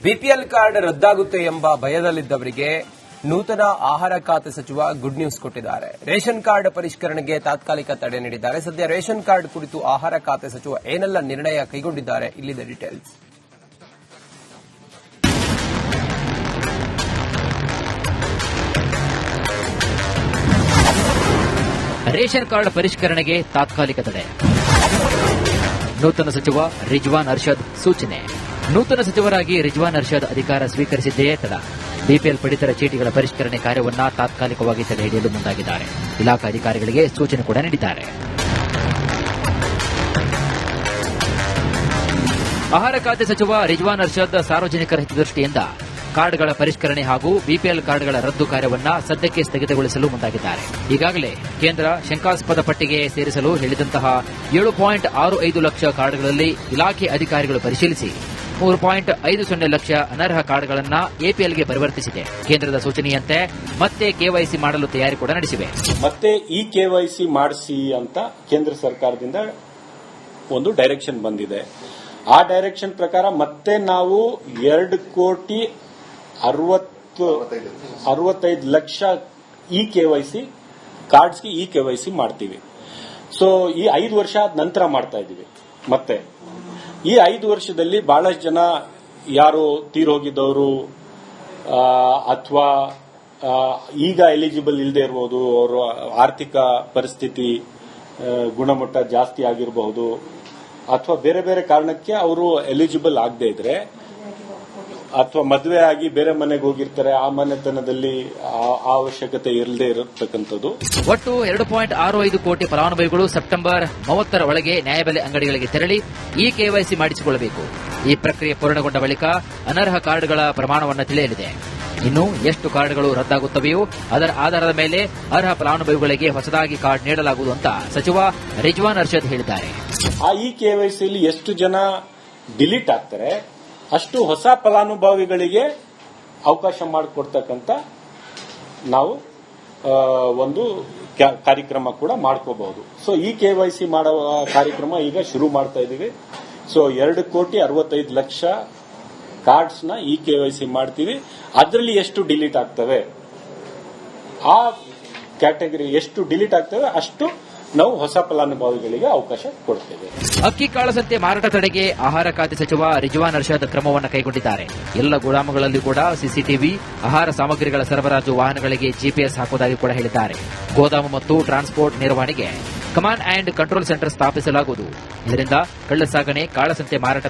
BPL card ರದ್ದಾಗುತ್ತೆ ಎಂಬ ಭಯದಲ್ಲಿದ್ದವರಿಗೆ ನೂತನ ಆಹಾರ ಖಾತೆ ಸಚಿವ ಗುಡ್ ನ್ಯೂಸ್ ಕೊಟ್ಟಿದ್ದಾರೆ. ರೇಷನ್ ಕಾರ್ಡ್ ಪರಿಷ್ಕರಣೆಗೆ ತಾತ್ಕಾಲಿಕ ತಡೆ ನೀಡಿದ್ದಾರೆ. ಸದ್ಯ ರೇಷನ್ ಕಾರ್ಡ್ ಕುರಿತು ಆಹಾರ ಖಾತೆ ಸಚಿವ ಏನೆಲ್ಲ ನಿರ್ಣಯ ಕೈಗೊಂಡಿದ್ದಾರೆ, ಇಲ್ಲಿದೆ ಡೀಟೇಲ್ಸ್. ರೇಷನ್ ಕಾರ್ಡ್ ಪರಿಷ್ಕರಣೆಗೆ ತಾತ್ಕಾಲಿಕ ತಡೆ. ನೂತನ ಸಚಿವ ರಿಜ್ವಾನ್ ಅರ್ಷದ್ ಸೂಚನೆ. ನೂತನ ಸಚಿವರಾಗಿ ರಿಜ್ವಾನ್ ಅರ್ಷದ್ ಅಧಿಕಾರ ಸ್ವೀಕರಿಸಿದ್ದೇ ತಡ. ಬಿಪಿಎಲ್ ಪಡಿತರ ಚೀಟಿಗಳ ಪರಿಷ್ಕರಣೆ ಕಾರ್ಯವನ್ನು ತಾತ್ಕಾಲಿಕವಾಗಿ ತಡೆ ಹಿಡಿಯಲು ಮುಂದಾಗಿದ್ದಾರೆ. ಇಲಾಖಾ ಅಧಿಕಾರಿಗಳಿಗೆ ಸೂಚನೆ ಕೂಡ ನೀಡಿದ್ದಾರೆ. ಆಹಾರ ಖಾತೆ ಸಚಿವ ರಿಜ್ವಾನ್ ಅರ್ಷದ್ ಸಾರ್ವಜನಿಕರ ಹಿತದೃಷ್ಟಿಯಿಂದ ಕಾರ್ಡ್ಗಳ ಪರಿಷ್ಕರಣೆ ಹಾಗೂ ಬಿಪಿಎಲ್ ಕಾರ್ಡ್ಗಳ ರದ್ದು ಕಾರ್ಯವನ್ನು ಸದ್ಯಕ್ಕೆ ಸ್ಥಗಿತಗೊಳಿಸಲು ಮುಂದಾಗಿದ್ದಾರೆ. ಈಗಾಗಲೇ ಕೇಂದ್ರ ಶಂಕಾಸ್ಪದ ಪಟ್ಟಿಗೆ ಸೇರಿಸಲು ಹೇಳಿದಂತಹ 7.65 ಲಕ್ಷ ಕಾರ್ಡ್ಗಳಲ್ಲಿ ಇಲಾಖೆ ಅಧಿಕಾರಿಗಳು ಪರಿಶೀಲಿಸಿ 3.50 ಲಕ್ಷ ಅನರ್ಹ ಕಾರ್ಡ್ಗಳನ್ನು ಎಪಿಎಲ್ಗೆ ಪರಿವರ್ತಿಸಿದೆ. ಕೇಂದ್ರದ ಸೂಚನೆಯಂತೆ ಮತ್ತೆ ಕೆವೈಸಿ ಮಾಡಲು ತಯಾರಿ ಕೂಡ ನಡೆಸಿವೆ. ಮತ್ತೆ ಈ ಕೆವೈಸಿ ಮಾಡಿಸಿ ಅಂತ ಕೇಂದ್ರ ಸರ್ಕಾರದಿಂದ ಒಂದು ಡೈರೆಕ್ಷನ್ ಬಂದಿದೆ. ಆ ಡೈರೆಕ್ಷನ್ ಪ್ರಕಾರ ಮತ್ತೆ ನಾವು 2,65 ಲಕ್ಷ ಈ ಕೆವೈಸಿ ಕಾರ್ಡ್ಸ್ಗೆ ಈ ಕೆವೈಸಿ ಮಾಡ್ತೀವಿ. ಸೊ ಈ 5 ವರ್ಷ ಆದ ನಂತರ ಮಾಡ್ತಾ ಇದೀವಿ. ಮತ್ತೆ ಈ 5 ವರ್ಷದಲ್ಲಿ ಬಹಳಷ್ಟು ಜನ ಯಾರು ತೀರೋಗಿದ್ದವರು ಅಥವಾ ಈಗ ಎಲಿಜಿಬಲ್ ಇಲ್ಲದೆ ಇರಬಹುದು, ಅವರ ಆರ್ಥಿಕ ಪರಿಸ್ಥಿತಿ ಗುಣಮಟ್ಟ ಜಾಸ್ತಿ ಆಗಿರಬಹುದು ಅಥವಾ ಬೇರೆ ಬೇರೆ ಕಾರಣಕ್ಕೆ ಅವರು ಎಲಿಜಿಬಲ್ ಆಗದೆ ಇದ್ರೆ ಅಥವಾ ಮದುವೆ ಆಗಿ ಬೇರೆ ಮನೆಗೆ ಹೋಗಿರ್ತಾರೆ, ಆ ಮನೆತನದಲ್ಲಿ ಅವಶ್ಯಕತೆ ಇರದೇ ಇರತಕ್ಕಂಥದ್ದು. ಒಟ್ಟು 2.65 ಕೋಟಿ ಫಲಾನುಭವಿಗಳು ಸೆಪ್ಟೆಂಬರ್ 30ರ ಒಳಗೆ ನ್ಯಾಯಬೆಲೆ ಅಂಗಡಿಗಳಿಗೆ ತೆರಳಿ ಈ ಕೆವೈಸಿ ಮಾಡಿಸಿಕೊಳ್ಳಬೇಕು. ಈ ಪ್ರಕ್ರಿಯೆ ಪೂರ್ಣಗೊಂಡ ಬಳಿಕ ಅನರ್ಹ ಕಾರ್ಡ್ಗಳ ಪ್ರಮಾಣವನ್ನು ತಿಳಿಯಲಿದೆ. ಇನ್ನು ಎಷ್ಟು ಕಾರ್ಡ್ಗಳು ರದ್ದಾಗುತ್ತವೆಯೋ ಅದರ ಆಧಾರದ ಮೇಲೆ ಅರ್ಹ ಫಲಾನುಭವಿಗಳಿಗೆ ಹೊಸದಾಗಿ ಕಾರ್ಡ್ ನೀಡಲಾಗುವುದು ಅಂತ ಸಚಿವ ರಿಜ್ವಾನ್ ಅರ್ಷದ್ ಹೇಳಿದ್ದಾರೆ. ಆ ಈ ಕೆವೈಸಿಯಲ್ಲಿ ಎಷ್ಟು ಜನ ಡಿಲೀಟ್ ಆಗ್ತಾರೆ ಅಷ್ಟು ಹೊಸ ಫಲಾನುಭವಿಗಳಿಗೆ ಅವಕಾಶ ಮಾಡಿಕೊಡ್ತಕ್ಕಂಥ ನಾವು ಒಂದು ಕಾರ್ಯಕ್ರಮ ಕೂಡ ಮಾಡ್ಕೋಬಹುದು. ಸೊ ಈ ಕೆವೈಸಿ ಮಾಡುವ ಕಾರ್ಯಕ್ರಮ ಈಗ ಶುರು ಮಾಡ್ತಾ ಇದ್ದೀವಿ. ಸೊ 2,65 ಲಕ್ಷ ಕಾರ್ಡ್ಸ್ ನ ಈ ಕೆವೈಸಿ ಮಾಡ್ತೀವಿ. ಅದರಲ್ಲಿ ಎಷ್ಟು ಡಿಲೀಟ್ ಆಗ್ತವೆ, ಆ ಕ್ಯಾಟಗರಿ ಎಷ್ಟು ಡಿಲೀಟ್ ಆಗ್ತವೆ ಅಷ್ಟು ನಾವು ಹೊಸ ಫಲಾನುಭವಿಗಳಿಗೆ ಅವಕಾಶ ಕೊಡ್ತೇವೆ. ಅಕ್ಕಿ ಕಾಳಸಂತೆ ಮಾರಾಟ ತಡೆಗೆ ಆಹಾರ ಖಾತೆ ಸಚಿವ ರಿಜ್ವಾನ್ ಅರ್ಷದ್ ಕ್ರಮವನ್ನು ಕೈಗೊಂಡಿದ್ದಾರೆ. ಎಲ್ಲ ಗೋದಾಮುಗಳಲ್ಲಿ ಕೂಡ ಸಿಸಿಟಿವಿ, ಆಹಾರ ಸಾಮಗ್ರಿಗಳ ಸರಬರಾಜು ವಾಹನಗಳಿಗೆ ಜಿಪಿಎಸ್ ಹಾಕುವುದಾಗಿ ಕೂಡ ಹೇಳಿದ್ದಾರೆ. ಗೋದಾಮು ಮತ್ತು ಟ್ರಾನ್ಸ್ಪೋರ್ಟ್ ನಿರ್ವಹಣೆಗೆ ಕಮಾಂಡ್ ಅಂಡ್ ಕಂಟ್ರೋಲ್ ಸೆಂಟರ್ ಸ್ಥಾಪಿಸಲಾಗುವುದು. ಇದರಿಂದ ಕಳ್ಳಸಾಗಣೆ, ಕಾಳಸಂತೆ ಮಾರಾಟ